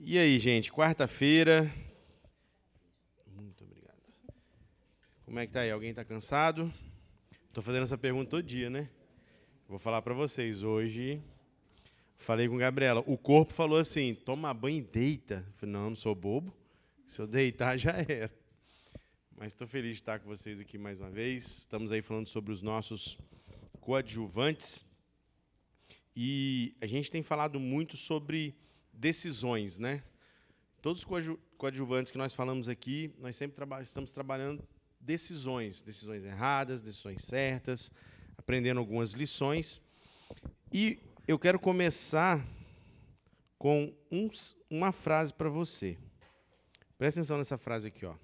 E aí, gente, quarta-feira. Muito obrigado. Como é que tá aí? Alguém tá cansado? Tô fazendo essa pergunta todo dia, né? Vou falar para vocês. Hoje, falei com a Gabriela. O corpo falou assim, toma banho e deita. Eu falei, não sou bobo. Se eu deitar, já era. Mas estou feliz de estar com vocês aqui mais uma vez. Estamos aí falando sobre os nossos coadjuvantes. E a gente tem falado muito sobre decisões, né? Todos os coadjuvantes que nós falamos aqui, nós sempre estamos trabalhando decisões erradas, decisões certas, aprendendo algumas lições. E eu quero começar com uma frase para você. Presta atenção nessa frase aqui, ó.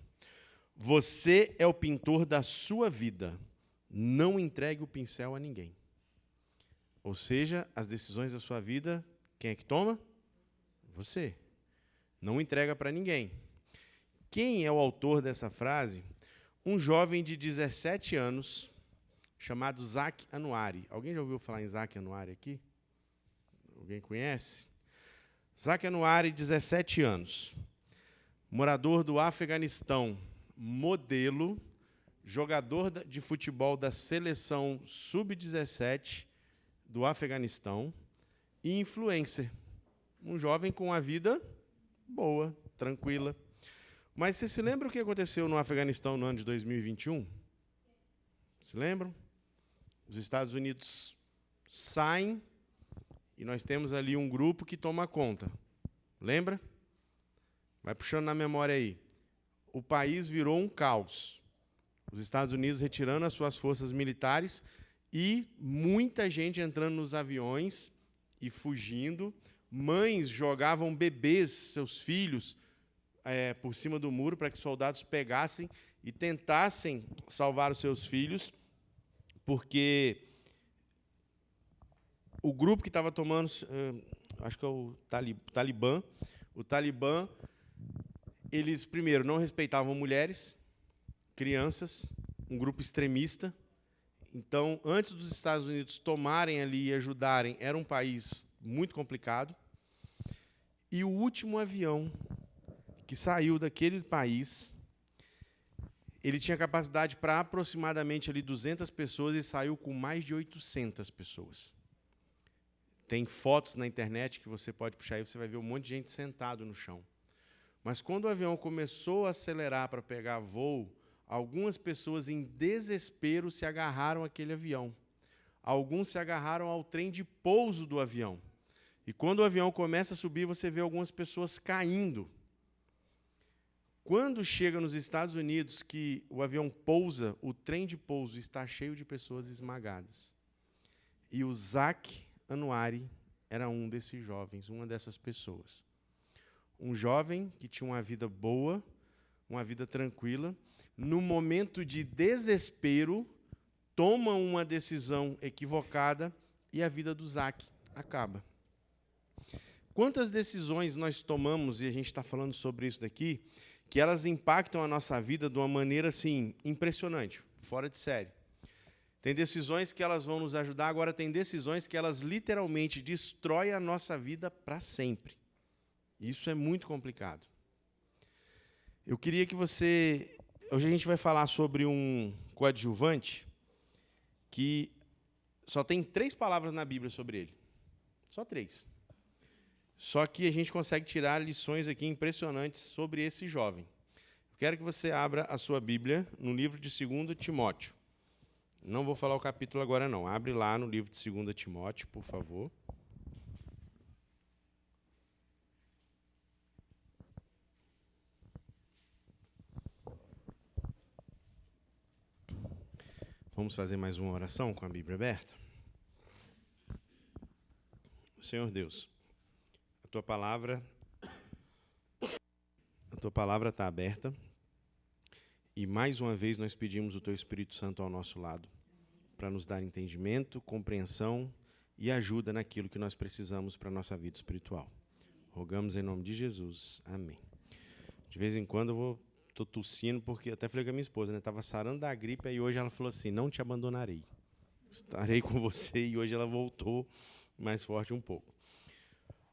Você é o pintor da sua vida. Não entregue o pincel a ninguém. Ou seja, as decisões da sua vida, quem é que toma? Você. Não entrega para ninguém. Quem é o autor dessa frase? Um jovem de 17 anos, chamado Zach Anuari. Alguém já ouviu falar em Zach Anuari aqui? Alguém conhece? Zach Anuari, 17 anos. Morador do Afeganistão, modelo, jogador de futebol da seleção sub-17 do Afeganistão e influencer. Um jovem com a vida boa, tranquila. Mas você se lembra o que aconteceu no Afeganistão no ano de 2021? Se lembram? Os Estados Unidos saem e nós temos ali um grupo que toma conta. Lembra? Vai puxando na memória aí. O país virou um caos. Os Estados Unidos retirando as suas forças militares e muita gente entrando nos aviões e fugindo. Mães jogavam bebês, seus filhos, por cima do muro para que soldados pegassem e tentassem salvar os seus filhos, porque o grupo que estava tomando, acho que é o Talibã, eles, primeiro, não respeitavam mulheres, crianças, um grupo extremista. Então, antes dos Estados Unidos tomarem ali e ajudarem, era um país muito complicado. E o último avião que saiu daquele país, ele tinha capacidade para aproximadamente ali 200 pessoas e saiu com mais de 800 pessoas. Tem fotos na internet que você pode puxar aí, você vai ver um monte de gente sentado no chão. Mas quando o avião começou a acelerar para pegar voo, algumas pessoas em desespero se agarraram àquele avião. Alguns se agarraram ao trem de pouso do avião. E quando o avião começa a subir, você vê algumas pessoas caindo. Quando chega nos Estados Unidos, que o avião pousa, o trem de pouso está cheio de pessoas esmagadas. E o Zach Anuari era um desses jovens, uma dessas pessoas. Um jovem que tinha uma vida boa, uma vida tranquila, no momento de desespero, toma uma decisão equivocada e a vida do Zach acaba. Quantas decisões nós tomamos, e a gente está falando sobre isso daqui, que elas impactam a nossa vida de uma maneira assim, impressionante, fora de série. Tem decisões que elas vão nos ajudar, agora tem decisões que elas literalmente destroem a nossa vida para sempre. Isso é muito complicado. Eu queria que você... Hoje a gente vai falar sobre um coadjuvante que só tem 3 palavras na Bíblia sobre ele. Só 3. Só que a gente consegue tirar lições aqui impressionantes sobre esse jovem. Eu quero que você abra a sua Bíblia no livro de 2 Timóteo. Não vou falar o capítulo agora, não. Abre lá no livro de 2 Timóteo, por favor. Vamos fazer mais uma oração com a Bíblia aberta? Senhor Deus, a tua palavra está aberta e, mais uma vez, nós pedimos o teu Espírito Santo ao nosso lado para nos dar entendimento, compreensão e ajuda naquilo que nós precisamos para a nossa vida espiritual. Rogamos em nome de Jesus. Amém. De vez em quando eu estou tossindo, porque até falei com a minha esposa, né? Estava sarando da gripe, e hoje ela falou assim, não te abandonarei. Estarei com você, e hoje ela voltou mais forte um pouco.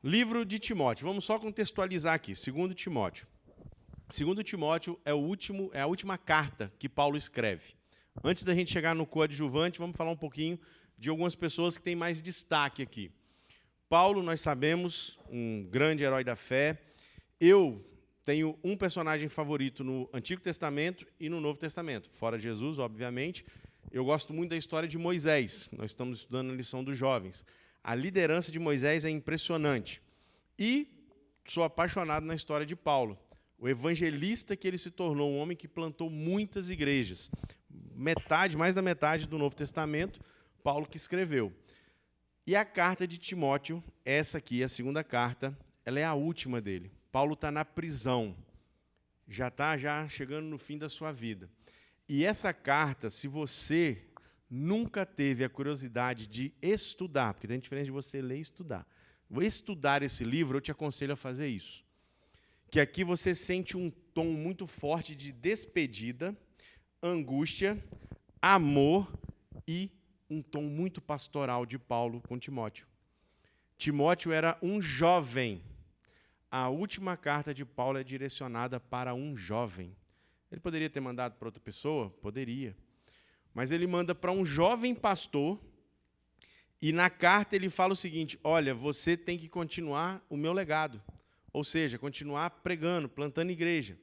Livro de Timóteo. Vamos só contextualizar aqui. 2 Timóteo. 2 Timóteo é a última carta que Paulo escreve. Antes da gente chegar no coadjuvante, vamos falar um pouquinho de algumas pessoas que têm mais destaque aqui. Paulo, nós sabemos, um grande herói da fé. Eu tenho um personagem favorito no Antigo Testamento e no Novo Testamento. Fora Jesus, obviamente. Eu gosto muito da história de Moisés. Nós estamos estudando a lição dos jovens. A liderança de Moisés é impressionante. E sou apaixonado na história de Paulo. O evangelista que ele se tornou, um homem que plantou muitas igrejas. Mais da metade do Novo Testamento, Paulo que escreveu. E a carta de Timóteo, essa aqui, a segunda carta, ela é a última dele. Paulo está na prisão. Já está chegando no fim da sua vida. E essa carta, se você nunca teve a curiosidade de estudar, porque tem diferença de você ler e estudar. Vou estudar esse livro, eu te aconselho a fazer isso. Que aqui você sente um tom muito forte de despedida, angústia, amor e um tom muito pastoral de Paulo com Timóteo. Timóteo era um jovem. A última carta de Paulo é direcionada para um jovem. Ele poderia ter mandado para outra pessoa? Poderia. Mas ele manda para um jovem pastor e na carta ele fala o seguinte: olha, você tem que continuar o meu legado. Ou seja, continuar pregando, plantando igreja.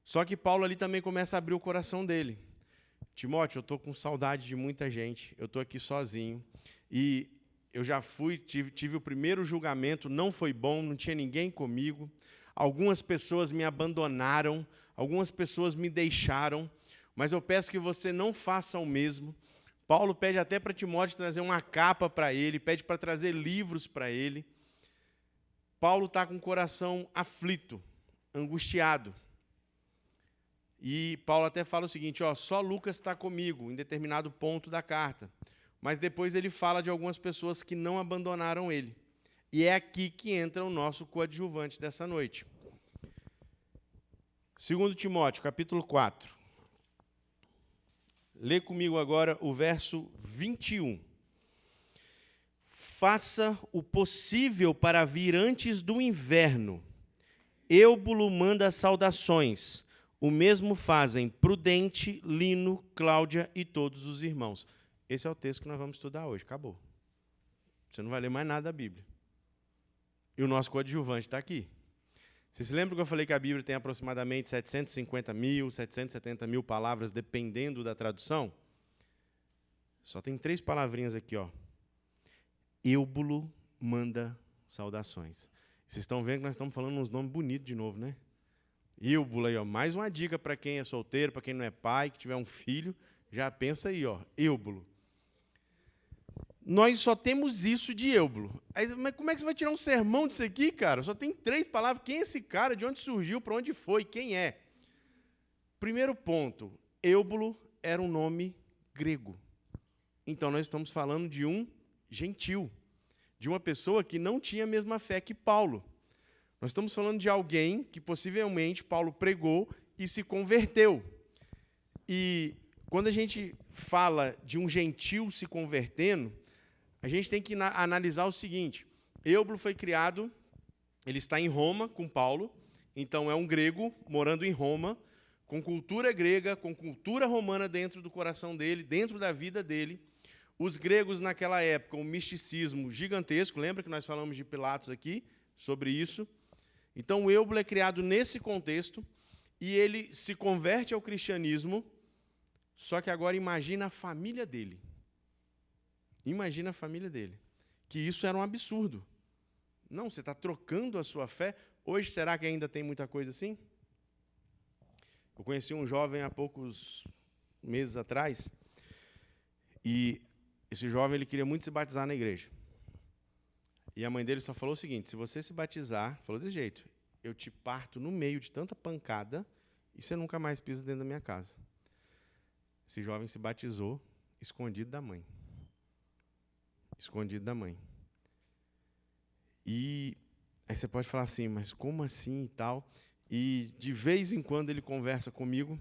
Só que Paulo ali também começa a abrir o coração dele. Timóteo, eu estou com saudade de muita gente, eu estou aqui sozinho. E eu já tive o primeiro julgamento, não foi bom, não tinha ninguém comigo. Algumas pessoas me abandonaram, algumas pessoas me deixaram, mas eu peço que você não faça o mesmo. Paulo pede até para Timóteo trazer uma capa para ele, pede para trazer livros para ele. Paulo está com o coração aflito, angustiado. E Paulo até fala o seguinte, só Lucas está comigo, em determinado ponto da carta. Mas depois ele fala de algumas pessoas que não abandonaram ele. E é aqui que entra o nosso coadjuvante dessa noite. 2 Timóteo, capítulo 4. Lê comigo agora o verso 21. Faça o possível para vir antes do inverno. Eubulo manda saudações. O mesmo fazem Prudente, Lino, Cláudia e todos os irmãos. Esse é o texto que nós vamos estudar hoje. Acabou. Você não vai ler mais nada da Bíblia. E o nosso coadjuvante está aqui. Vocês se lembram que eu falei que a Bíblia tem aproximadamente 750 mil, 770 mil palavras, dependendo da tradução? Só tem 3 palavrinhas aqui. Eubulo manda saudações. Vocês estão vendo que nós estamos falando uns nomes bonitos de novo, né? Eubulo aí, mais uma dica para quem é solteiro, para quem não é pai, que tiver um filho, já pensa aí, Eubulo. Nós só temos isso de Eubulo. Mas como é que você vai tirar um sermão disso aqui, cara? Só tem 3 palavras. Quem é esse cara? De onde surgiu? Para onde foi? Quem é? Primeiro ponto, Eubulo era um nome grego. Então, nós estamos falando de um gentil, de uma pessoa que não tinha a mesma fé que Paulo. Nós estamos falando de alguém que possivelmente Paulo pregou e se converteu. E quando a gente fala de um gentil se convertendo, a gente tem que analisar o seguinte: Eubulo foi criado, ele está em Roma com Paulo, então é um grego morando em Roma, com cultura grega, com cultura romana dentro do coração dele, dentro da vida dele. Os gregos naquela época, um misticismo gigantesco, lembra que nós falamos de Pilatos aqui, sobre isso? Então o Eubulo é criado nesse contexto, e ele se converte ao cristianismo, só que agora imagina a família dele. Imagina a família dele. Que isso era um absurdo. Não, você está trocando a sua fé. Hoje, será que ainda tem muita coisa assim? Eu conheci um jovem há poucos meses atrás, e esse jovem ele queria muito se batizar na igreja. E a mãe dele só falou o seguinte: se você se batizar, falou desse jeito, eu te parto no meio de tanta pancada e você nunca mais pisa dentro da minha casa. Esse jovem se batizou escondido da mãe. Escondido da mãe. E aí você pode falar assim, mas como assim e tal? E de vez em quando ele conversa comigo,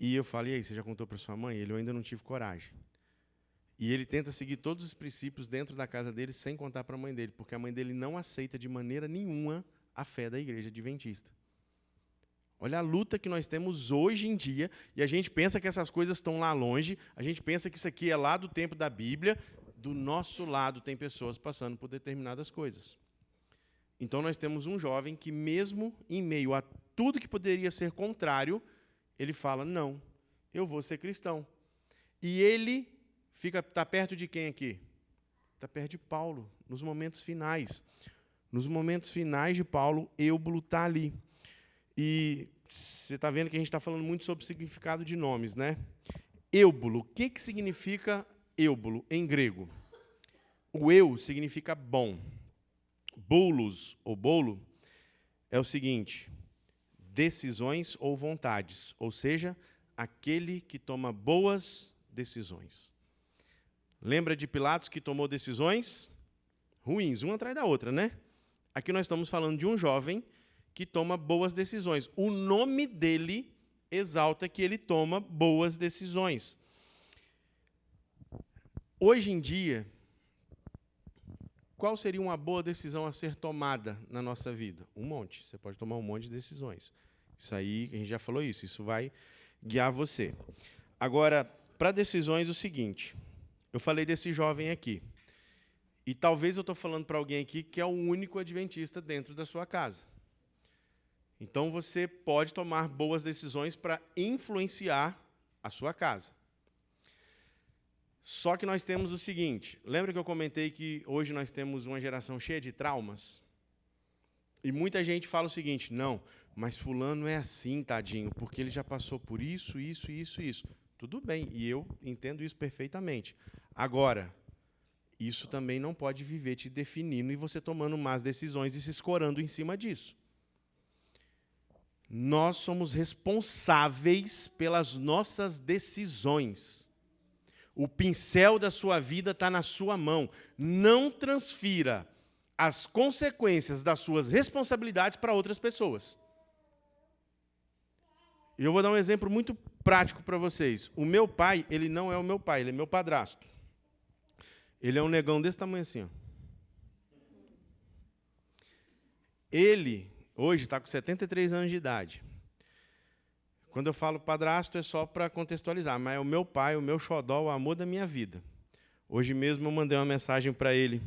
e eu falei, e aí, você já contou para sua mãe? Eu ainda não tive coragem. E ele tenta seguir todos os princípios dentro da casa dele sem contar para a mãe dele, porque a mãe dele não aceita de maneira nenhuma a fé da igreja adventista. Olha a luta que nós temos hoje em dia, e a gente pensa que essas coisas estão lá longe, a gente pensa que isso aqui é lá do tempo da Bíblia, do nosso lado tem pessoas passando por determinadas coisas. Então nós temos um jovem que, mesmo em meio a tudo que poderia ser contrário, ele fala, não, eu vou ser cristão. E ele está perto de quem aqui? Está perto de Paulo, nos momentos finais. Nos momentos finais de Paulo, Êubulo está ali. E você está vendo que a gente está falando muito sobre o significado de nomes, né? Êubulo, o que significa Êubulo em grego? O eu significa bom. Boulos, ou bolo, é o seguinte, decisões ou vontades, ou seja, aquele que toma boas decisões. Lembra de Pilatos que tomou decisões ruins, uma atrás da outra, né? Aqui nós estamos falando de um jovem que toma boas decisões. O nome dele exalta que ele toma boas decisões. Hoje em dia, qual seria uma boa decisão a ser tomada na nossa vida? Um monte. Você pode tomar um monte de decisões. Isso aí, a gente já falou isso, isso vai guiar você. Agora, para decisões, o seguinte, eu falei desse jovem aqui, e talvez eu estou falando para alguém aqui que é o único adventista dentro da sua casa. Então, você pode tomar boas decisões para influenciar a sua casa. Só que nós temos o seguinte, lembra que eu comentei que hoje nós temos uma geração cheia de traumas? E muita gente fala o seguinte, não, mas fulano é assim, tadinho, porque ele já passou por isso, isso, isso, isso. Tudo bem, e eu entendo isso perfeitamente. Agora, isso também não pode viver te definindo e você tomando más decisões e se escorando em cima disso. Nós somos responsáveis pelas nossas decisões. O pincel da sua vida está na sua mão. Não transfira as consequências das suas responsabilidades para outras pessoas. E eu vou dar um exemplo muito prático para vocês. O meu pai, ele não é o meu pai, ele é meu padrasto. Ele é um negão desse tamanho assim. Ó. Ele, hoje, está com 73 anos de idade. Quando eu falo padrasto, é só para contextualizar, mas é o meu pai, o meu xodó, o amor da minha vida. Hoje mesmo eu mandei uma mensagem para ele,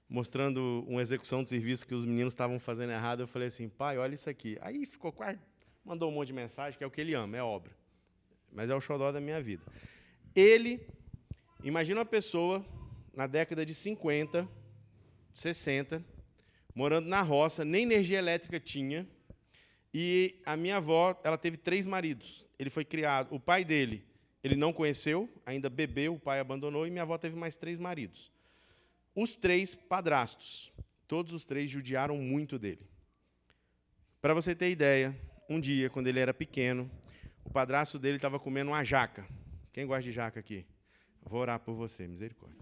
mostrando uma execução de serviço que os meninos estavam fazendo errado. Eu falei assim, pai, olha isso aqui. Aí ficou quase, mandou um monte de mensagem, que é o que ele ama, é obra. Mas é o xodó da minha vida. Ele, imagina uma pessoa na década de 50, 60, morando na roça, nem energia elétrica tinha, e a minha avó, ela teve 3 maridos. Ele foi criado, o pai dele, ele não conheceu, ainda bebeu, o pai abandonou, e minha avó teve mais 3 maridos. Os 3 padrastos, todos os 3 judiaram muito dele. Para você ter ideia, um dia, quando ele era pequeno, o padrasto dele estava comendo uma jaca. Quem gosta de jaca aqui? Vou orar por você, misericórdia.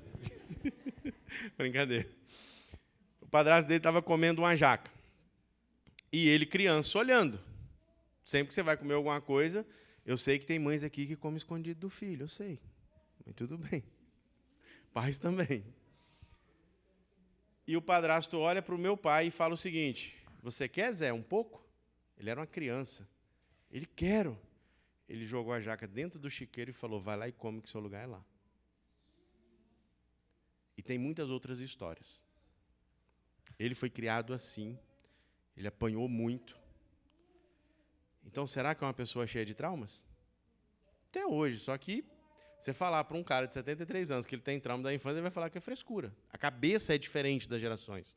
Brincadeira. O padrasto dele estava comendo uma jaca. E ele, criança, olhando. Sempre que você vai comer alguma coisa, eu sei que tem mães aqui que comem escondido do filho, eu sei. Mas tudo bem. Pais também. E o padrasto olha para o meu pai e fala o seguinte, você quer, Zé, um pouco? Ele era uma criança. Ele, quero. Ele jogou a jaca dentro do chiqueiro e falou, vai lá e come, que seu lugar é lá. E tem muitas outras histórias. Ele foi criado assim, ele apanhou muito. Então, será que é uma pessoa cheia de traumas? Até hoje, só que você falar para um cara de 73 anos que ele tem trauma da infância, ele vai falar que é frescura. A cabeça é diferente das gerações.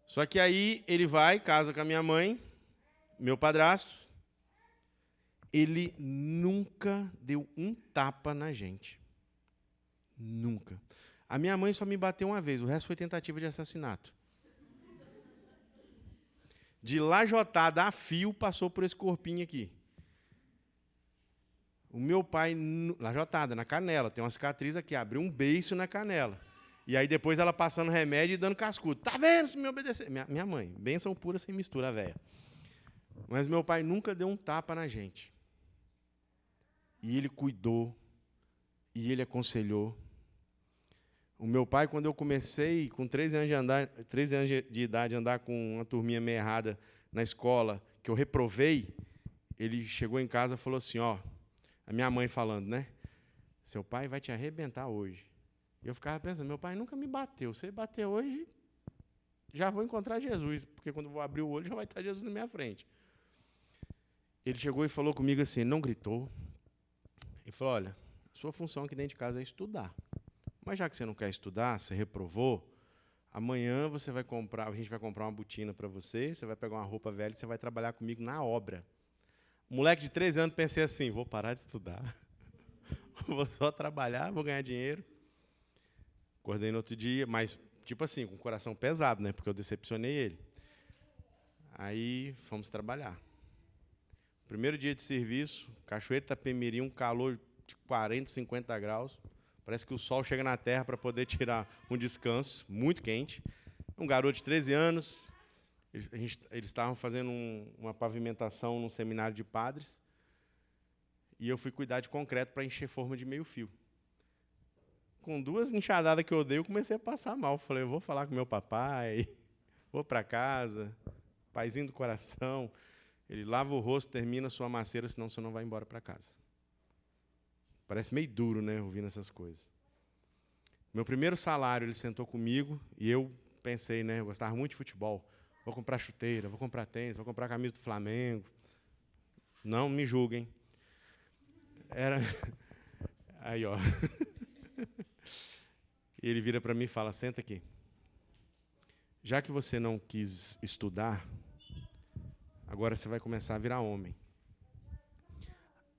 Só que aí ele vai, casa com a minha mãe, meu padrasto, ele nunca deu um tapa na gente. Nunca. A minha mãe só me bateu uma vez, o resto foi tentativa de assassinato. De lajotada a fio, passou por esse corpinho aqui. O meu pai, lajotada, na canela, tem uma cicatriz aqui, abriu um beiço na canela. E aí depois ela passando remédio e dando cascudo. Tá vendo se me obedecer? Minha mãe, bênção pura sem mistura, velha. Mas meu pai nunca deu um tapa na gente. E ele cuidou, e ele aconselhou, O meu pai, quando eu comecei, com 13 anos de idade, a andar com uma turminha meio errada na escola, que eu reprovei, ele chegou em casa e falou assim, ó, a minha mãe falando, né? Seu pai vai te arrebentar hoje. E eu ficava pensando, meu pai nunca me bateu. Se ele bater hoje, já vou encontrar Jesus, porque quando eu vou abrir o olho, já vai estar Jesus na minha frente. Ele chegou e falou comigo assim, não gritou. Ele falou, olha, sua função aqui dentro de casa é estudar. Mas já que você não quer estudar, você reprovou, amanhã você vai comprar, a gente vai comprar uma botina para você, você vai pegar uma roupa velha e você vai trabalhar comigo na obra. Moleque de 13 anos, pensei assim, vou parar de estudar, vou só trabalhar, vou ganhar dinheiro. Acordei no outro dia, mas, tipo assim, com o coração pesado, né, porque eu decepcionei ele. Aí, fomos trabalhar. Primeiro dia de serviço, Cachoeira Itapemirim, um calor de 40, 50 graus. Parece que o sol chega na terra para poder tirar um descanso, muito quente. Um garoto de 13 anos, eles estavam fazendo uma pavimentação num seminário de padres, e eu fui cuidar de concreto para encher forma de meio fio. Com 2 enxadadas que eu dei, eu comecei a passar mal. Falei, eu vou falar com meu papai, vou para casa, paizinho do coração. Ele lava o rosto, termina a sua maceira, senão você não vai embora para casa. Parece meio duro, né, ouvindo essas coisas. Meu primeiro salário, ele sentou comigo e eu pensei, né, eu gostava muito de futebol. Vou comprar chuteira, vou comprar tênis, vou comprar camisa do Flamengo. Não me julguem. Era... Aí, ó. E ele vira para mim e fala, senta aqui. Já que você não quis estudar, agora você vai começar a virar homem.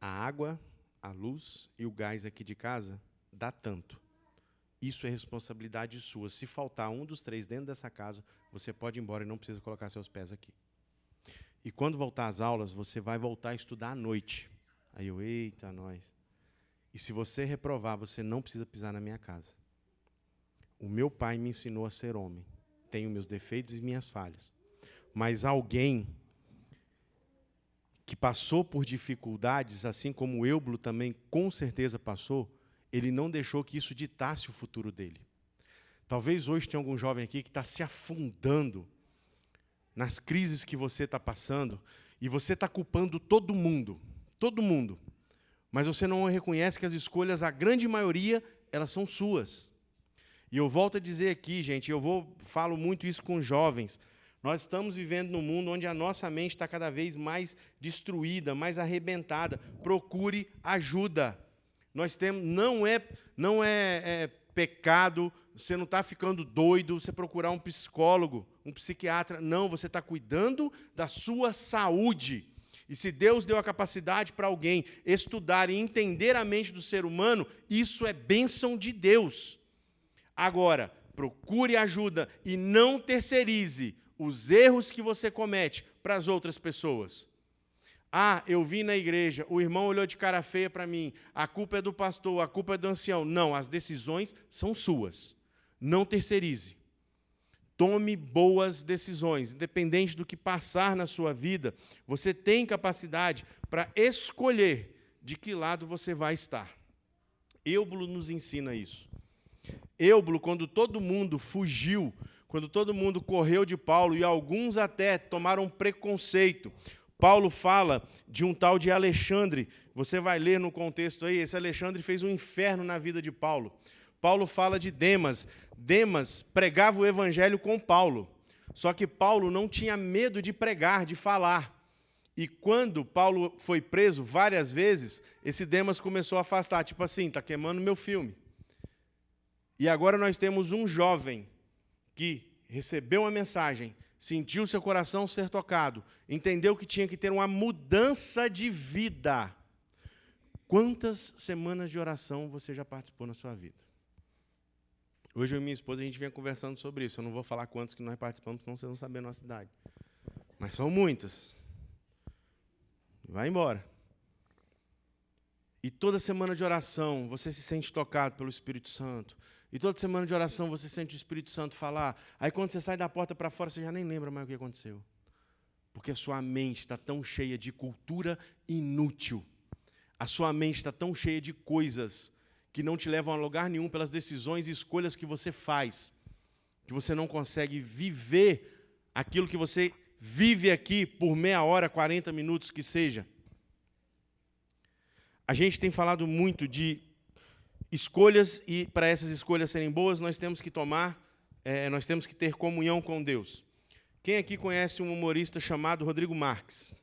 A água, a luz e o gás aqui de casa dá tanto. Isso é responsabilidade sua. Se faltar um dos 3 dentro dessa casa, você pode ir embora e não precisa colocar seus pés aqui. E quando voltar às aulas, você vai voltar a estudar à noite. Aí eu, eita, nós. E se você reprovar, você não precisa pisar na minha casa. O meu pai me ensinou a ser homem. Tenho meus defeitos e minhas falhas. Mas alguém que passou por dificuldades, assim como o Eublo também com certeza passou, ele não deixou que isso ditasse o futuro dele. Talvez hoje tenha algum jovem aqui que está se afundando nas crises que você está passando, e você está culpando todo mundo, mas você não reconhece que as escolhas, a grande maioria, elas são suas. E eu volto a dizer aqui, gente, falo muito isso com jovens, nós estamos vivendo num mundo onde a nossa mente está cada vez mais destruída, mais arrebentada. Procure ajuda. Nós temos, não é pecado, você não está ficando doido, você procurar um psicólogo, um psiquiatra. Não, você está cuidando da sua saúde. E se Deus deu a capacidade para alguém estudar e entender a mente do ser humano, isso é bênção de Deus. Agora, procure ajuda e não terceirize os erros que você comete para as outras pessoas. Ah, eu vim na igreja, o irmão olhou de cara feia para mim, a culpa é do pastor, a culpa é do ancião. Não, as decisões são suas. Não terceirize. Tome boas decisões, independente do que passar na sua vida, você tem capacidade para escolher de que lado você vai estar. Eublo nos ensina isso. Eublo, quando todo mundo fugiu, quando todo mundo correu de Paulo, e alguns até tomaram preconceito, Paulo fala de um tal de Alexandre, você vai ler no contexto aí, esse Alexandre fez um inferno na vida de Paulo. Paulo fala de Demas. Demas pregava o evangelho com Paulo, só que Paulo não tinha medo de pregar, de falar. E quando Paulo foi preso várias vezes, esse Demas começou a afastar, tipo assim, está queimando meu filme. E agora nós temos um jovem que recebeu uma mensagem, sentiu seu coração ser tocado, entendeu que tinha que ter uma mudança de vida. Quantas semanas de oração você já participou na sua vida? Hoje eu e minha esposa, a gente vinha conversando sobre isso. Eu não vou falar quantos que nós participamos, senão vocês vão saber a nossa idade. Mas são muitas. Vai embora. E toda semana de oração, você se sente tocado pelo Espírito Santo. E toda semana de oração, você sente o Espírito Santo falar. Aí quando você sai da porta para fora, você já nem lembra mais o que aconteceu. Porque a sua mente está tão cheia de cultura inútil. A sua mente está tão cheia de coisas que não te levam a lugar nenhum, pelas decisões e escolhas que você faz, que você não consegue viver aquilo que você vive aqui por meia hora, 40 minutos que seja. A gente tem falado muito de escolhas, e para essas escolhas serem boas, nós temos que nós temos que ter comunhão com Deus. Quem aqui conhece um humorista chamado Rodrigo Marques?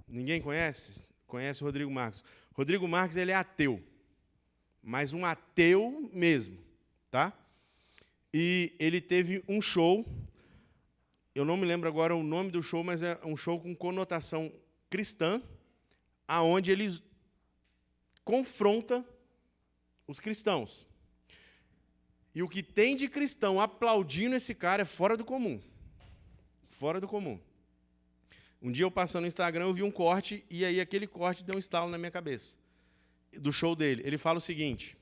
Ninguém conhece? Conhece o Rodrigo Marques. Rodrigo Marques, ele é ateu, mas um ateu mesmo, tá? E ele teve um show, eu não me lembro agora o nome do show, mas é um show com conotação cristã, aonde ele confronta os cristãos. E o que tem de cristão aplaudindo esse cara é fora do comum. Fora do comum. Um dia eu passando no Instagram, eu vi um corte, e aí aquele corte deu um estalo na minha cabeça. Do show dele. Ele fala o seguinte,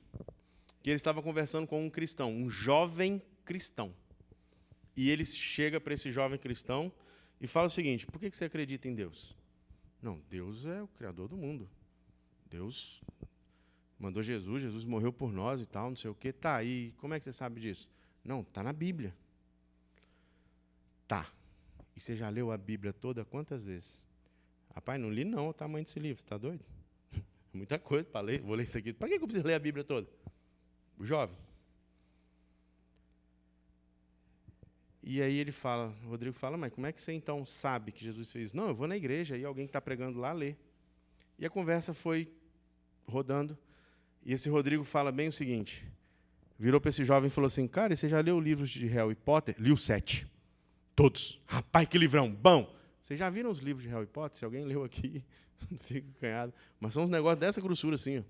que ele estava conversando com um cristão, um jovem cristão. E ele chega para esse jovem cristão e fala o seguinte: por que você acredita em Deus? Não, Deus é o Criador do mundo. Deus mandou Jesus, Jesus morreu por nós e tal, não sei o quê. Tá, e como é que você sabe disso? Não, está na Bíblia. Tá. E você já leu a Bíblia toda quantas vezes? Rapaz, não li não o tamanho desse livro, você está doido? Muita coisa para ler, vou ler isso aqui. Para que eu preciso ler a Bíblia toda? O jovem. E aí ele fala, o Rodrigo fala, mas como é que você então sabe que Jesus fez? Não, eu vou na igreja, e alguém que está pregando lá lê. E a conversa foi rodando, e esse Rodrigo fala bem o seguinte, virou para esse jovem e falou assim, cara, você já leu livros de Harry Potter? Li os 7. Todos. Rapaz, que livrão, bom. Vocês já viram os livros de Harry Potter? Se alguém leu aqui, não fica canhado. Mas são uns negócios dessa grossura assim, ó.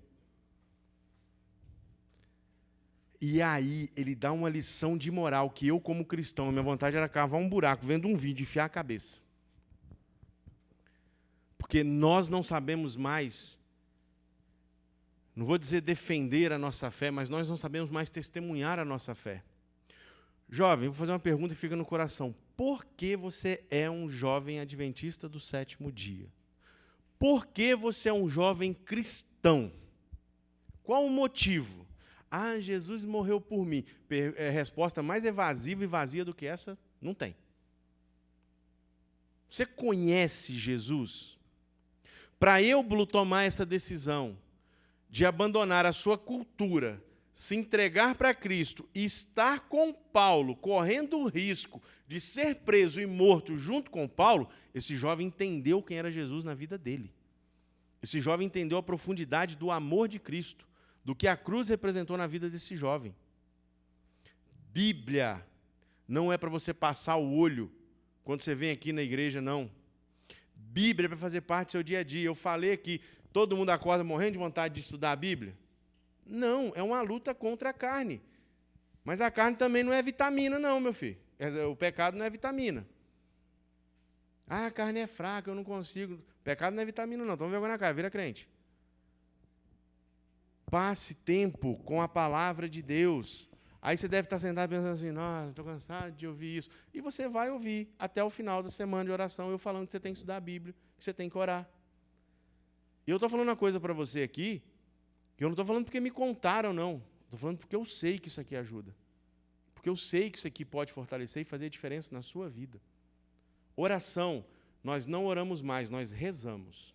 E aí ele dá uma lição de moral que eu, como cristão, a minha vontade era cavar um buraco, vendo um vídeo e enfiar a cabeça. Porque nós não sabemos mais, não vou dizer defender a nossa fé, mas nós não sabemos mais testemunhar a nossa fé. Jovem, vou fazer uma pergunta e fica no coração. Por que você é um jovem adventista do 7º dia? Por que você é um jovem cristão? Qual o motivo? Ah, Jesus morreu por mim. Resposta mais evasiva e vazia do que essa, não tem. Você conhece Jesus? Para eu tomar essa decisão de abandonar a sua cultura, se entregar para Cristo e estar com Paulo, correndo o risco de ser preso e morto junto com Paulo, esse jovem entendeu quem era Jesus na vida dele. Esse jovem entendeu a profundidade do amor de Cristo, do que a cruz representou na vida desse jovem. Bíblia não é para você passar o olho quando você vem aqui na igreja, não. Bíblia é para fazer parte do seu dia a dia. Eu falei aqui, todo mundo acorda morrendo de vontade de estudar a Bíblia? Não, é uma luta contra a carne. Mas a carne também não é vitamina, não, meu filho. O pecado não é vitamina. Ah, a carne é fraca, eu não consigo. O pecado não é vitamina, não. Toma vergonha na cara, vira crente. Passe tempo com a palavra de Deus. Aí você deve estar sentado pensando assim, nossa, estou cansado de ouvir isso. E você vai ouvir até o final da semana de oração, eu falando que você tem que estudar a Bíblia, que você tem que orar. E eu estou falando uma coisa para você aqui, que eu não estou falando porque me contaram, não. Estou falando porque eu sei que isso aqui ajuda. Porque eu sei que isso aqui pode fortalecer e fazer diferença na sua vida. Oração, nós não oramos mais, nós rezamos.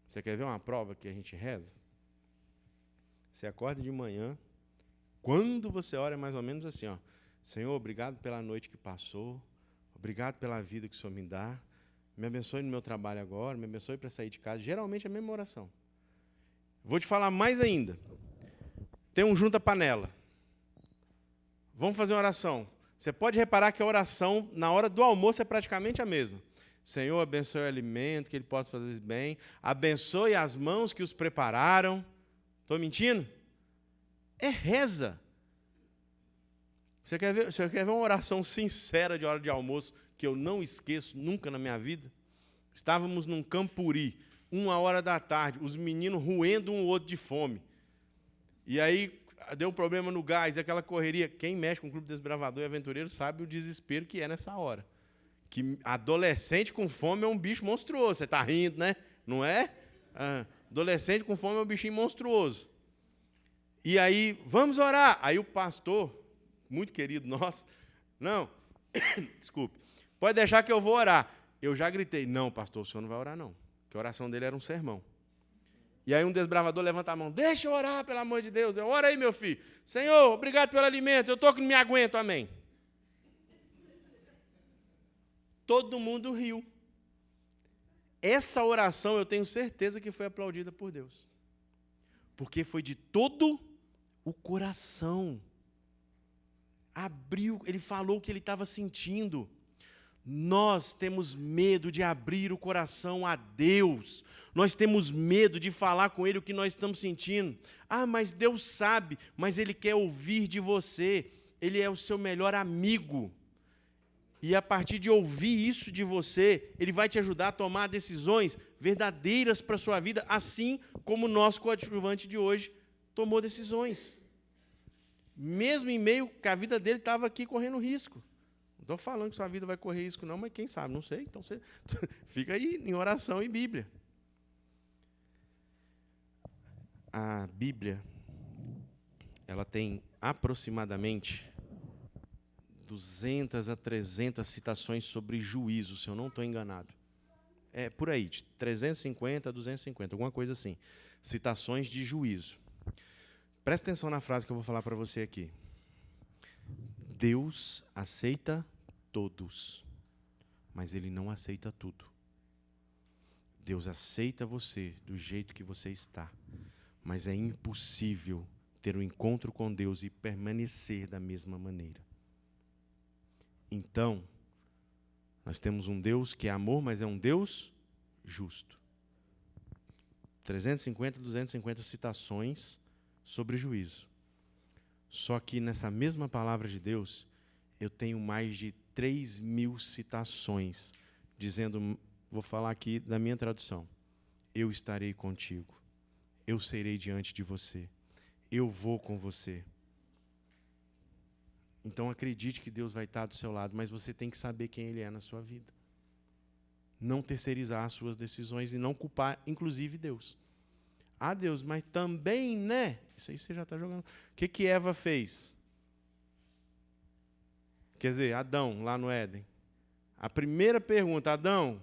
Você quer ver uma prova que a gente reza? Você acorda de manhã, quando você ora é mais ou menos assim, ó, Senhor, obrigado pela noite que passou, obrigado pela vida que o Senhor me dá, me abençoe no meu trabalho agora, me abençoe para sair de casa. Geralmente é a mesma oração. Vou te falar mais ainda. Tem um junta-panela. Vamos fazer uma oração. Você pode reparar que a oração, na hora do almoço, é praticamente a mesma. Senhor, abençoe o alimento, que ele possa fazer bem. Abençoe as mãos que os prepararam. Estou mentindo? É reza. Você quer ver uma oração sincera de hora de almoço, que eu não esqueço nunca na minha vida? Estávamos num campuri, 13h, os meninos roendo um outro de fome. E aí deu um problema no gás, aquela correria. Quem mexe com o Clube Desbravador e Aventureiro sabe o desespero que é nessa hora. Que adolescente com fome é um bicho monstruoso. Você está rindo, né? Não é? Adolescente com fome é um bichinho monstruoso. E aí, vamos orar. Aí o pastor, muito querido nosso, não, desculpe, pode deixar que eu vou orar. Eu já gritei, não, pastor, o senhor não vai orar não, porque a oração dele era um sermão. E aí um desbravador levanta a mão, deixa eu orar, pelo amor de Deus. Eu, ora aí, meu filho. Senhor, obrigado pelo alimento, eu estou que não me aguento, amém. Todo mundo riu. Essa oração eu tenho certeza que foi aplaudida por Deus. Porque foi de todo o coração. Abriu, ele falou o que ele estava sentindo. Nós temos medo de abrir o coração a Deus. Nós temos medo de falar com Ele o que nós estamos sentindo. Ah, mas Deus sabe, mas Ele quer ouvir de você. Ele é o seu melhor amigo. E a partir de ouvir isso de você, Ele vai te ajudar a tomar decisões verdadeiras para a sua vida, assim como o nosso coadjuvante de hoje tomou decisões. Mesmo em meio que a vida dele estava aqui correndo risco. Não estou falando que sua vida vai correr risco não, mas quem sabe, não sei. Então você fica aí em oração e Bíblia. A Bíblia, ela tem aproximadamente 200 a 300 citações sobre juízo, se eu não estou enganado. É por aí, de 350 a 250, alguma coisa assim. Citações de juízo. Presta atenção na frase que eu vou falar para você aqui. Deus aceita todos, mas Ele não aceita tudo. Deus aceita você do jeito que você está, mas é impossível ter um encontro com Deus e permanecer da mesma maneira. Então, nós temos um Deus que é amor, mas é um Deus justo. 350, 250 citações sobre juízo. Só que nessa mesma palavra de Deus, eu tenho mais de 3.000 citações, dizendo, vou falar aqui da minha tradução, eu estarei contigo, eu serei diante de você, eu vou com você. Então acredite que Deus vai estar do seu lado, mas você tem que saber quem Ele é na sua vida. Não terceirizar as suas decisões e não culpar, inclusive, Deus. Ah, Deus, mas também, né? Isso aí você já está jogando. O que Eva fez? Quer dizer, Adão, lá no Éden. A primeira pergunta, Adão,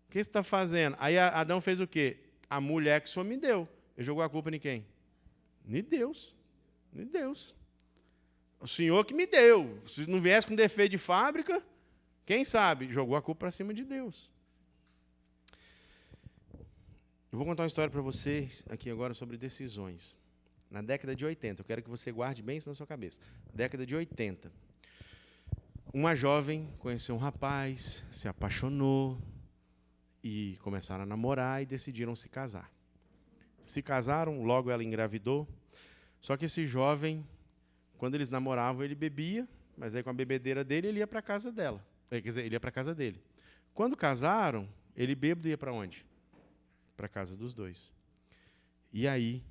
o que você está fazendo? Aí Adão fez o quê? A mulher que o Senhor me deu. Ele jogou a culpa em quem? Em Deus. Em Deus. O Senhor que me deu. Se não viesse com defeito de fábrica, quem sabe? Jogou a culpa para cima de Deus. Eu vou contar uma história para vocês aqui agora sobre decisões. Na década de 80, eu quero que você guarde bem isso na sua cabeça. Década de 80. Uma jovem conheceu um rapaz, se apaixonou e começaram a namorar e decidiram se casar. Se casaram, logo ela engravidou. Só que esse jovem, quando eles namoravam, ele bebia, mas aí com a bebedeira dele, ele ia para a casa dela. Quer dizer, ele ia para a casa dele. Quando casaram, ele bêbado ia para onde? Para a casa dos dois. E aí,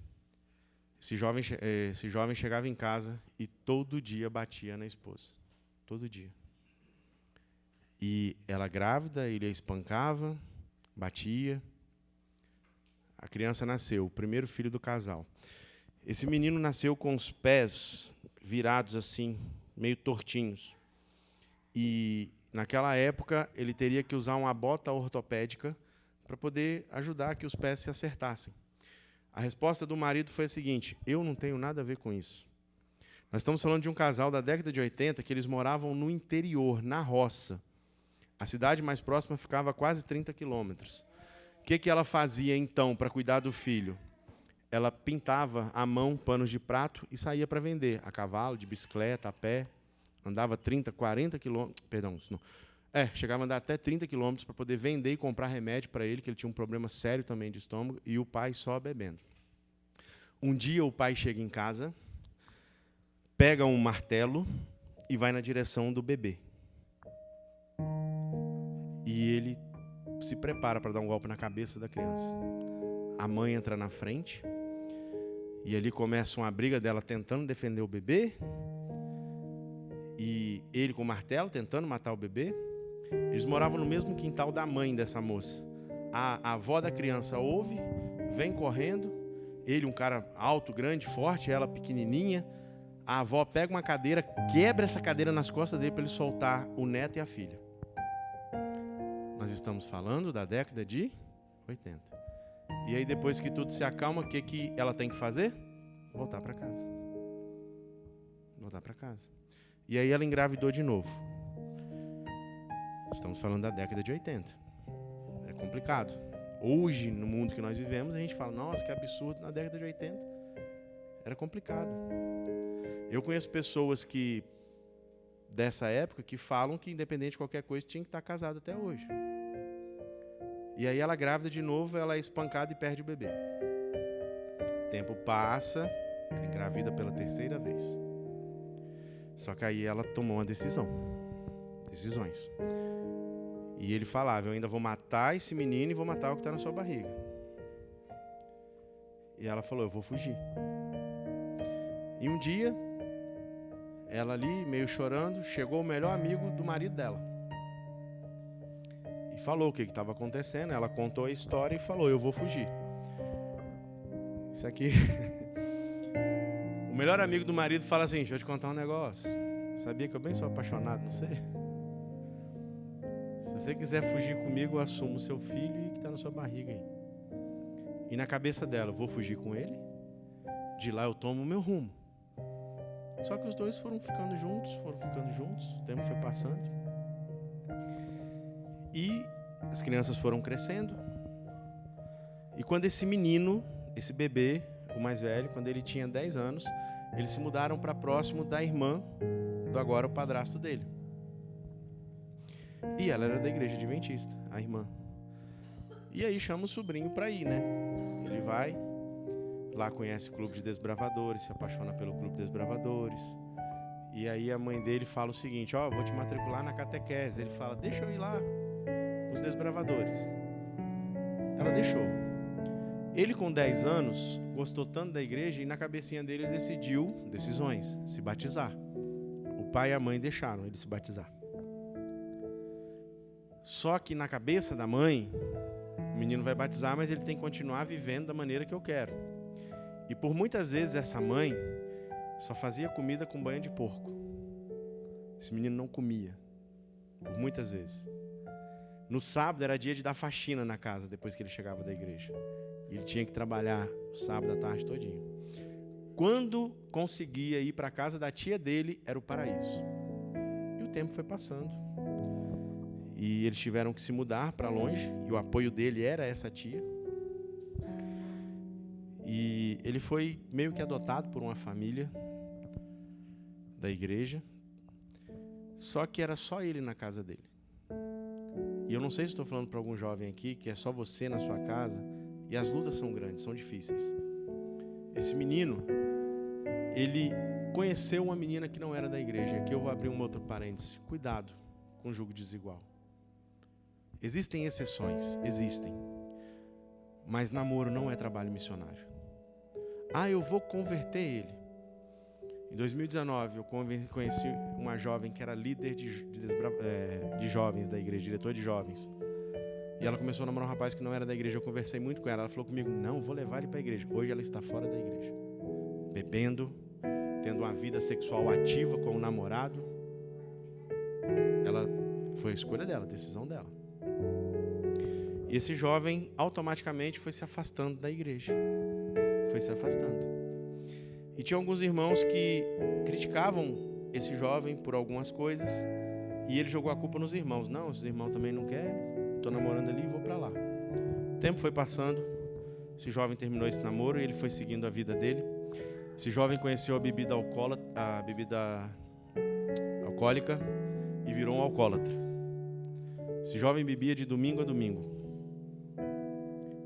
esse jovem chegava em casa e todo dia batia na esposa. Todo dia. E ela grávida, ele a espancava, batia. A criança nasceu, o primeiro filho do casal. Esse menino nasceu com os pés virados assim, meio tortinhos. E, naquela época, ele teria que usar uma bota ortopédica para poder ajudar que os pés se acertassem. A resposta do marido foi a seguinte: eu não tenho nada a ver com isso. Nós estamos falando de um casal da década de 80 que eles moravam no interior, na roça. A cidade mais próxima ficava a quase 30 quilômetros. O que ela fazia, então, para cuidar do filho? Ela pintava à mão panos de prato e saía para vender, a cavalo, de bicicleta, a pé. Andava 30, 40 quilômetros, chegava a andar até 30 quilômetros para poder vender e comprar remédio para ele, que ele tinha um problema sério também de estômago, e o pai só bebendo. Um dia o pai chega em casa, pega um martelo e vai na direção do bebê. E ele se prepara para dar um golpe na cabeça da criança. A mãe entra na frente e ali começa uma briga dela tentando defender o bebê e ele com o martelo tentando matar o bebê. Eles moravam no mesmo quintal da mãe dessa moça. A avó da criança ouve, vem correndo Ele, um cara alto, grande, forte, ela pequenininha. A avó pega uma cadeira, quebra essa cadeira nas costas dele para ele soltar o neto e a filha. Nós estamos falando da década de 80. E aí, depois que tudo se acalma, o que ela tem que fazer? Voltar para casa. Voltar para casa. E aí ela engravidou de novo. Estamos falando da década de 80. É complicado. Hoje, no mundo que nós vivemos, a gente fala, nossa, que absurdo. Na década de 80 era complicado. Eu conheço pessoas que dessa época que falam que, independente de qualquer coisa, tinha que estar casado até hoje. E aí ela grávida de novo, ela é espancada e perde o bebê. O tempo passa, ela engravida pela terceira vez. Só que aí ela tomou uma decisões. E ele falava, eu ainda vou matar esse menino e vou matar o que está na sua barriga. E ela falou, eu vou fugir. E um dia, ela ali, meio chorando, chegou o melhor amigo do marido dela. E falou o que estava acontecendo. Ela contou a história e falou, eu vou fugir. Isso aqui... O melhor amigo do marido fala assim, deixa eu te contar um negócio. Sabia que eu bem sou apaixonado, não sei? Se você quiser fugir comigo, eu assumo o seu filho e que está na sua barriga aí. E na cabeça dela, eu vou fugir com ele. De lá eu tomo o meu rumo. Só que os dois foram ficando juntos, o tempo foi passando. E as crianças foram crescendo. E quando esse menino, esse bebê, o mais velho, quando ele tinha 10 anos, eles se mudaram para próximo da irmã do agora o padrasto dele. E ela era da igreja adventista, a irmã. E aí chama o sobrinho para ir, né? Ele vai, lá conhece o clube de desbravadores, se apaixona pelo clube de desbravadores. E aí a mãe dele fala o seguinte, ó, vou te matricular na catequese. Ele fala, deixa eu ir lá com os desbravadores. Ela deixou. Ele com 10 anos, gostou tanto da igreja e na cabecinha dele ele decidiu, se batizar. O pai e a mãe deixaram ele se batizar. Só que na cabeça da mãe, o menino vai batizar, mas ele tem que continuar vivendo da maneira que eu quero. E por muitas vezes essa mãe só fazia comida com banha de porco. Esse menino não comia, por muitas vezes. No sábado era dia de dar faxina na casa, depois que ele chegava da igreja. E ele tinha que trabalhar o sábado à tarde todinho. Quando conseguia ir para a casa da tia dele, era o paraíso. E o tempo foi passando. E eles tiveram que se mudar para longe, e o apoio dele era essa tia. E ele foi meio que adotado por uma família da igreja, só que era só ele na casa dele. E eu não sei se estou falando para algum jovem aqui, que é só você na sua casa, e as lutas são grandes, são difíceis. Esse menino, ele conheceu uma menina que não era da igreja. Aqui eu vou abrir um outro parêntese. Cuidado com o jugo desigual. Existem exceções, existem. Mas namoro não é trabalho missionário. Ah, eu vou converter ele. Em 2019, eu conheci uma jovem que era líder de jovens da igreja, diretor de jovens. E ela começou a namorar um rapaz que não era da igreja. Eu conversei muito com ela. Ela falou comigo, não, vou levar ele para a igreja. Hoje ela está fora da igreja. Bebendo, tendo uma vida sexual ativa com o namorado. Foi a escolha dela, a decisão dela. E esse jovem automaticamente foi se afastando da igreja. Foi se afastando. E tinha alguns irmãos que criticavam esse jovem por algumas coisas. E ele jogou a culpa nos irmãos. Não, esses irmãos também não querem. Estou namorando ali e vou para lá. O tempo foi passando. Esse jovem terminou esse namoro e ele foi seguindo a vida dele. Esse jovem conheceu a bebida alcoólica e virou um alcoólatra. Esse jovem bebia de domingo a domingo.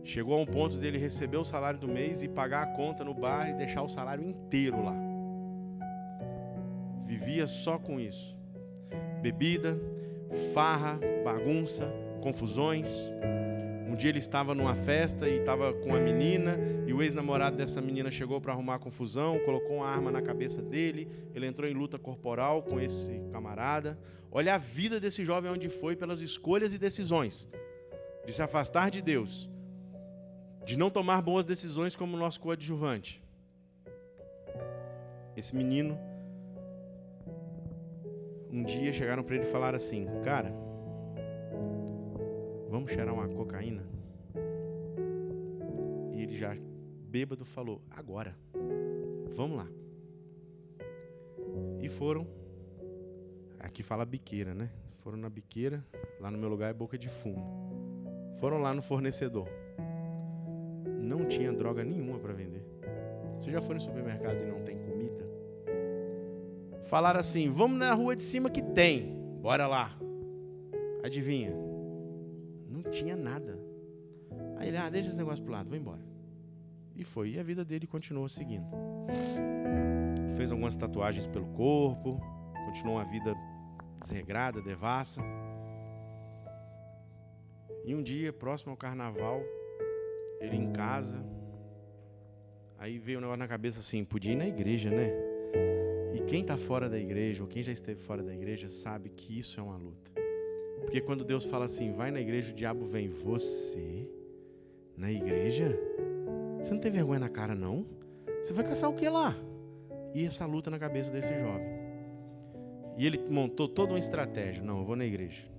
Chegou a um ponto dele receber o salário do mês e pagar a conta no bar e deixar o salário inteiro lá. Vivia só com isso. Bebida, farra, bagunça, confusões. Um dia ele estava numa festa e estava com a menina e o ex-namorado dessa menina chegou para arrumar confusão, colocou uma arma na cabeça dele, ele entrou em luta corporal com esse camarada. Olha a vida desse jovem onde foi pelas escolhas e decisões de se afastar de Deus. de não tomar boas decisões como nosso coadjuvante. Esse menino, um dia chegaram para ele e falaram assim: cara, vamos cheirar uma cocaína? E ele já bêbado falou: agora, vamos lá. E foram, aqui fala biqueira, né? Foram na biqueira, lá no meu lugar é boca de fumo. Foram lá no fornecedor. Não tinha droga nenhuma para vender. Você já foi no supermercado e não tem comida? Falaram assim: vamos na rua de cima que tem. Bora lá. Adivinha? Não tinha nada. Aí ele: deixa esse negócio pro lado, vou embora. E foi. E a vida dele continuou seguindo. Fez algumas tatuagens pelo corpo. Continuou uma vida desregrada, devassa. E um dia, próximo ao carnaval, ele em casa, aí veio um negócio na cabeça assim: podia ir na igreja, né? E quem está fora da igreja, ou quem já esteve fora da igreja, sabe que isso é uma luta. Porque quando Deus fala assim: vai na igreja, o diabo vem: você? Na igreja? Você não tem vergonha na cara, não? Você vai caçar o que lá? E essa luta na cabeça desse jovem. E ele montou toda uma estratégia: não, eu vou na igreja.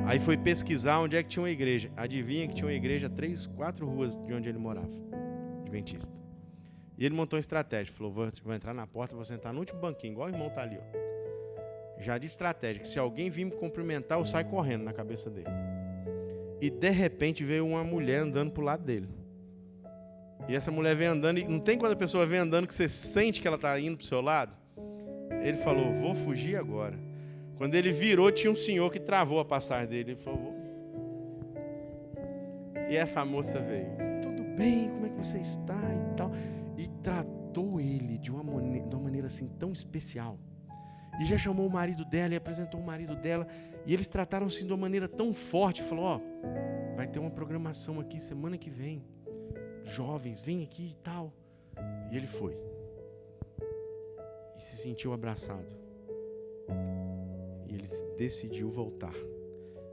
Aí foi pesquisar onde é que tinha uma igreja. Adivinha que tinha uma igreja a 3, 4 ruas de onde ele morava, adventista. E ele montou uma estratégia. Falou: vou entrar na porta, vou sentar no último banquinho, igual o irmão está ali, ó. Já de estratégia, que se alguém vir me cumprimentar, eu saio correndo na cabeça dele. E de repente veio uma mulher andando pro lado dele. E essa mulher vem andando, e não tem quando a pessoa vem andando que você sente que ela está indo pro seu lado? Ele falou: vou fugir agora. Quando ele virou, tinha um senhor que travou a passagem dele. Ele falou: e essa moça veio: tudo bem, como é que você está e tal. E tratou ele de uma maneira assim tão especial. E já chamou o marido dela e apresentou o marido dela. E eles trataram assim de uma maneira tão forte. Falou: vai ter uma programação aqui semana que vem. Jovens, vem aqui e tal. E ele foi. E se sentiu abraçado. E ele decidiu voltar.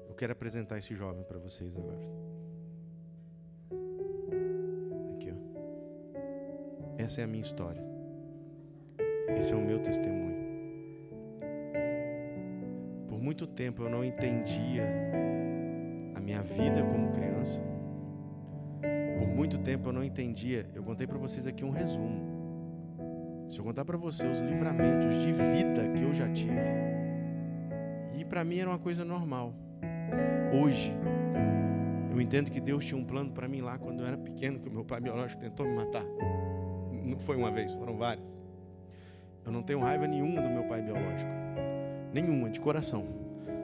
Eu quero apresentar esse jovem para vocês agora. Aqui, ó. Essa é a minha história. Esse é o meu testemunho. Por muito tempo eu não entendia a minha vida como criança. Por muito tempo eu não entendia. Eu contei para vocês aqui um resumo. Se eu contar para você os livramentos de vida que eu já tive, e para mim era uma coisa normal. Hoje, eu entendo que Deus tinha um plano para mim lá quando eu era pequeno, que o meu pai biológico tentou me matar. Não foi uma vez, foram várias. Eu não tenho raiva nenhuma do meu pai biológico. Nenhuma, de coração.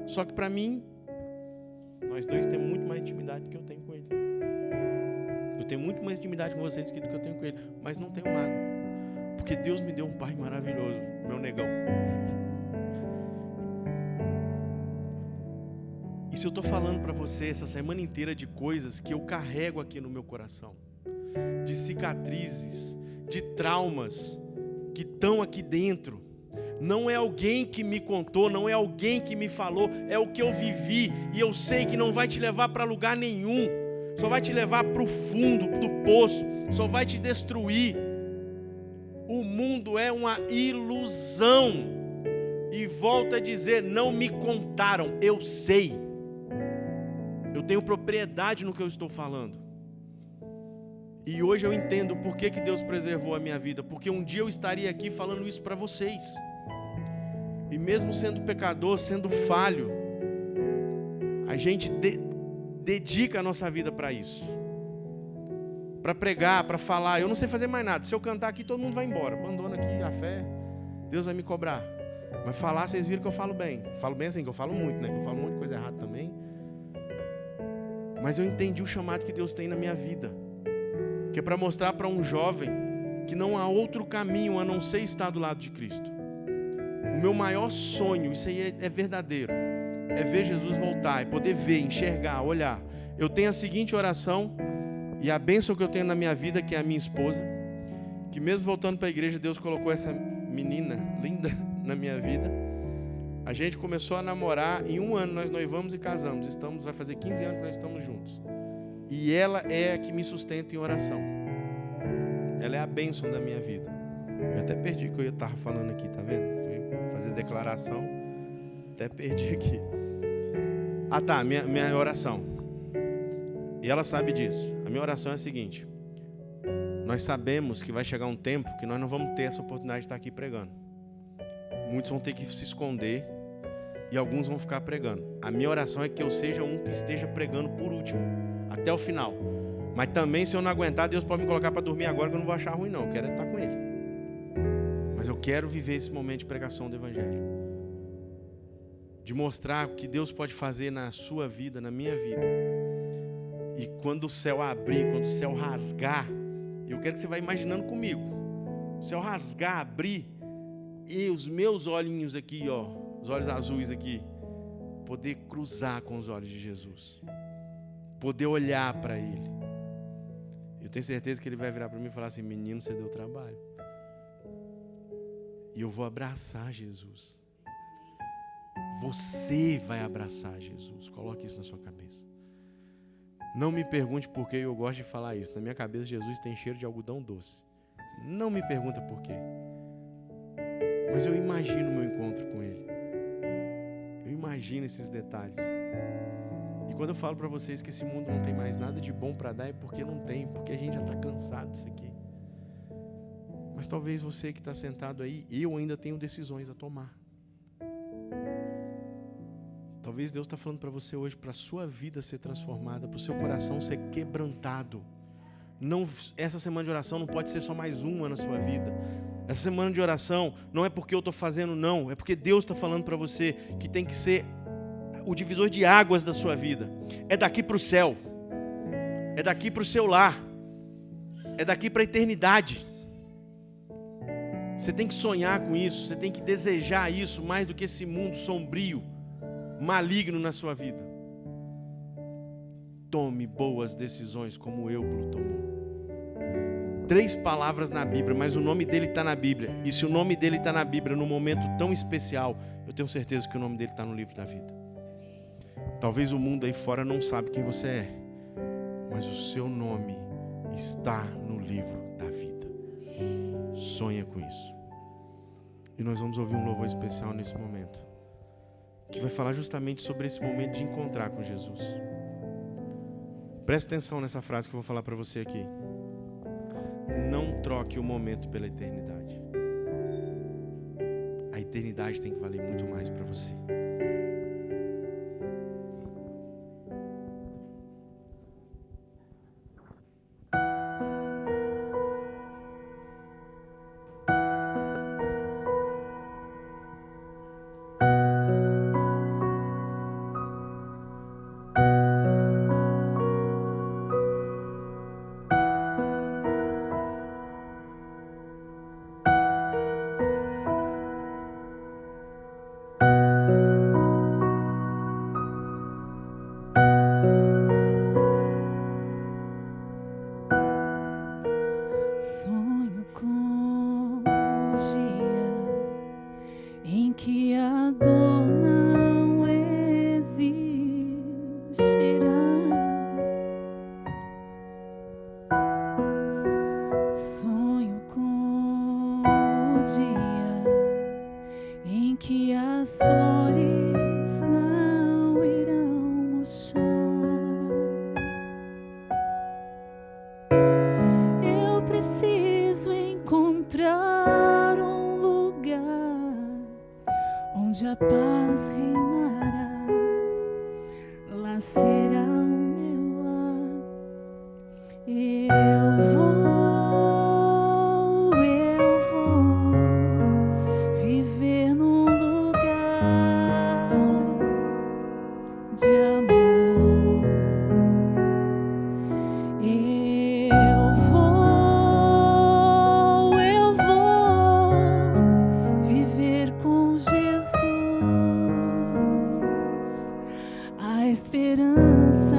Só que para mim, nós dois temos muito mais intimidade do que eu tenho com ele. Eu tenho muito mais intimidade com vocês do que eu tenho com ele, mas não tenho mágoa. Porque Deus me deu um pai maravilhoso, meu negão. E se eu estou falando para você essa semana inteira de coisas que eu carrego aqui no meu coração, de cicatrizes, de traumas que estão aqui dentro, não é alguém que me contou, não é alguém que me falou, é o que eu vivi, e eu sei que não vai te levar para lugar nenhum, só vai te levar para o fundo do poço, só vai te destruir. O mundo é uma ilusão. E volto a dizer, não me contaram, eu sei. Eu tenho propriedade no que eu estou falando. E hoje eu entendo por que Deus preservou a minha vida. Porque um dia eu estaria aqui falando isso para vocês. E mesmo sendo pecador, sendo falho, a gente dedica a nossa vida para isso. Para pregar, para falar. Eu não sei fazer mais nada. Se eu cantar aqui, todo mundo vai embora. Abandona aqui a fé. Deus vai me cobrar. Mas falar, vocês viram que eu falo bem. Falo bem assim, que eu falo muito, né? Que eu falo um monte de coisa errada também. Mas eu entendi o chamado que Deus tem na minha vida. Que é para mostrar para um jovem que não há outro caminho a não ser estar do lado de Cristo. O meu maior sonho, isso aí é verdadeiro, é ver Jesus voltar, é poder ver, enxergar, olhar. Eu tenho a seguinte oração. E a bênção que eu tenho na minha vida, que é a minha esposa, que mesmo voltando para a igreja, Deus colocou essa menina linda na minha vida. A gente começou a namorar, em um ano nós noivamos e casamos. Vai fazer 15 anos que nós estamos juntos. E ela é a que me sustenta em oração. Ela é a bênção da minha vida. Eu até perdi o que eu estava falando aqui, tá vendo? Fui fazer declaração, até perdi aqui. Ah tá, minha oração. E ela sabe disso. A minha oração é a seguinte: nós sabemos que vai chegar um tempo que nós não vamos ter essa oportunidade de estar aqui pregando. Muitos vão ter que se esconder e alguns vão ficar pregando. A minha oração é que eu seja um que esteja pregando por último, até o final. Mas também, se eu não aguentar, Deus pode me colocar para dormir agora, que eu não vou achar ruim não, eu quero estar com Ele. Mas eu quero viver esse momento de pregação do Evangelho, de mostrar o que Deus pode fazer na sua vida, na minha vida. E quando o céu abrir, quando o céu rasgar, eu quero que você vá imaginando comigo. O céu rasgar, abrir, e os meus olhinhos aqui, ó, os olhos azuis aqui, poder cruzar com os olhos de Jesus, poder olhar para Ele. Eu tenho certeza que Ele vai virar para mim e falar assim: menino, você deu trabalho. E eu vou abraçar Jesus. Você vai abraçar Jesus. Coloque isso na sua cabeça. Não me pergunte por que eu gosto de falar isso. Na minha cabeça, Jesus tem cheiro de algodão doce. Não me pergunta por quê. Mas eu imagino o meu encontro com Ele. Eu imagino esses detalhes. E quando eu falo para vocês que esse mundo não tem mais nada de bom para dar, é porque não tem, porque a gente já está cansado disso aqui. Mas talvez você que está sentado aí, eu ainda tenho decisões a tomar. Talvez Deus está falando para você hoje, para a sua vida ser transformada, para o seu coração ser quebrantado. Não, essa semana de oração não pode ser só mais uma na sua vida. Essa semana de oração não é porque eu estou fazendo, não. É porque Deus está falando para você que tem que ser o divisor de águas da sua vida. É daqui para o céu. É daqui para o seu lar. É daqui para a eternidade. Você tem que sonhar com isso. Você tem que desejar isso mais do que esse mundo sombrio, maligno na sua vida. Tome boas decisões como Eubulo tomou. 3 palavras na Bíblia, mas o nome dele está na Bíblia. E se o nome dele está na Bíblia num momento tão especial, eu tenho certeza que o nome dele está no livro da vida. Talvez o mundo aí fora não sabe quem você é, mas o seu nome está no livro da vida. Sonha com isso. E nós vamos ouvir um louvor especial nesse momento, que vai falar justamente sobre esse momento de encontrar com Jesus. Presta atenção nessa frase que eu vou falar para você aqui. Não troque o momento pela eternidade. A eternidade tem que valer muito mais para você. Sonho com o dia em que a dor não existirá. Sonho com o dia em que as flores não irão murchar. Eu preciso encontrar um lugar onde a paz reinará. Lá será o meu lar. Eu vou viver num lugar de amor. Eu vou viver com Jesus. A esperança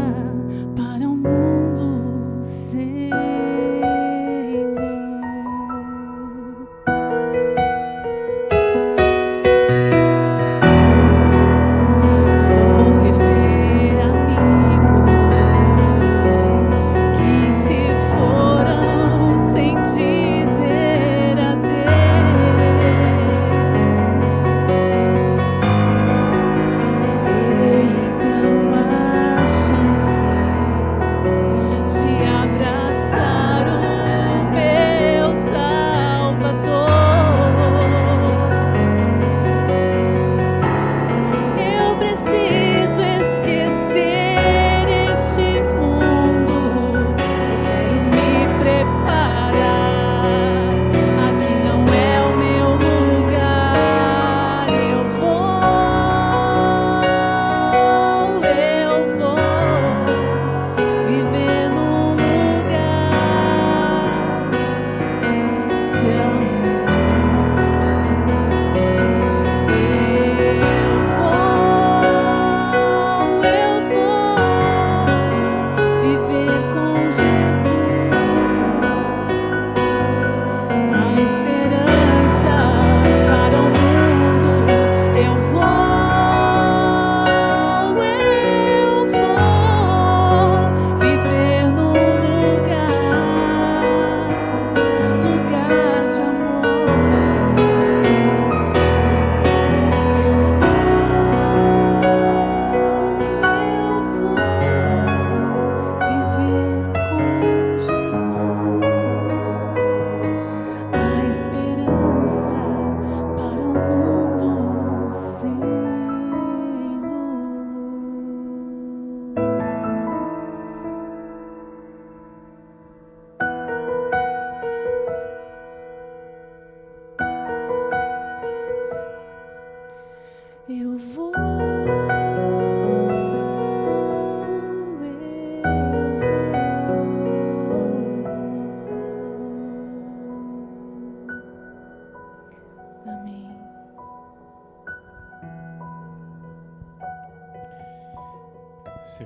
para um mundo sem luz. Vou rever amigos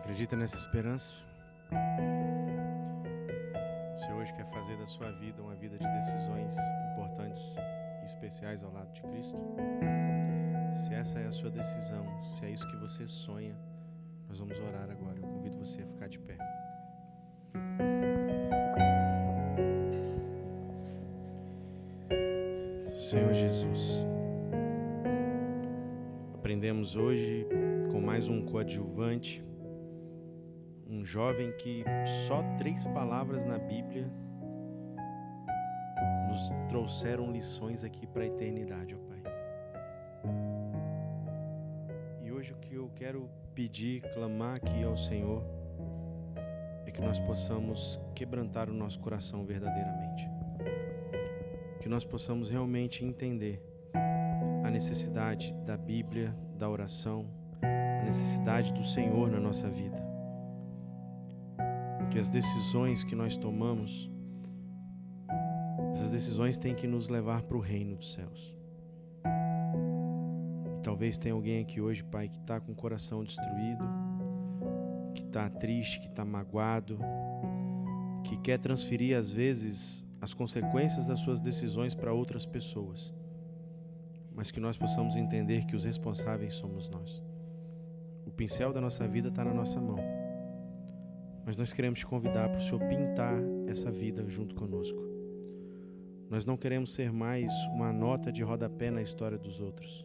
Acredita nessa esperança? Você hoje quer fazer da sua vida uma vida de decisões importantes e especiais ao lado de Cristo? Se essa é a sua decisão, se é isso que você sonha, nós vamos orar agora. Eu convido você a ficar de pé. Senhor Jesus, aprendemos hoje com mais um coadjuvante, um jovem que só 3 palavras na Bíblia nos trouxeram lições aqui para a eternidade, ó Pai. E hoje o que eu quero pedir, clamar aqui ao Senhor, é que nós possamos quebrantar o nosso coração verdadeiramente. Que nós possamos realmente entender a necessidade da Bíblia, da oração, a necessidade do Senhor na nossa vida. Que as decisões que nós tomamos, essas decisões têm que nos levar para o reino dos céus. E talvez tenha alguém aqui hoje, Pai, que está com o coração destruído, que está triste, que está magoado, que quer transferir às vezes as consequências das suas decisões para outras pessoas, mas que nós possamos entender que os responsáveis somos nós. O pincel da nossa vida está na nossa mão, mas nós queremos te convidar para o Senhor pintar essa vida junto conosco. Nós não queremos ser mais uma nota de rodapé na história dos outros.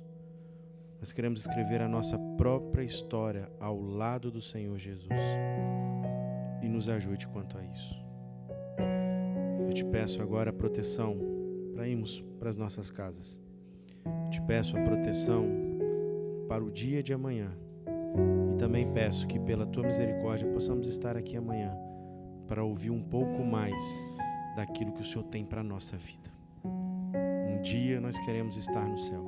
Nós queremos escrever a nossa própria história ao lado do Senhor Jesus. E nos ajude quanto a isso. Eu te peço agora a proteção para irmos para as nossas casas. Te peço a proteção para o dia de amanhã. E também peço que pela tua misericórdia possamos estar aqui amanhã para ouvir um pouco mais daquilo que o Senhor tem para a nossa vida. Um dia nós queremos estar no céu.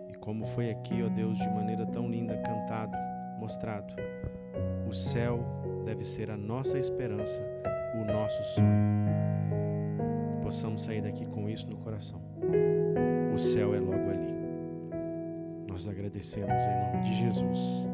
E como foi aqui, ó Deus, de maneira tão linda, cantado, mostrado, o céu deve ser a nossa esperança, o nosso sonho. Possamos sair daqui com isso no coração. O céu é logo ali. Nós agradecemos em nome de Jesus.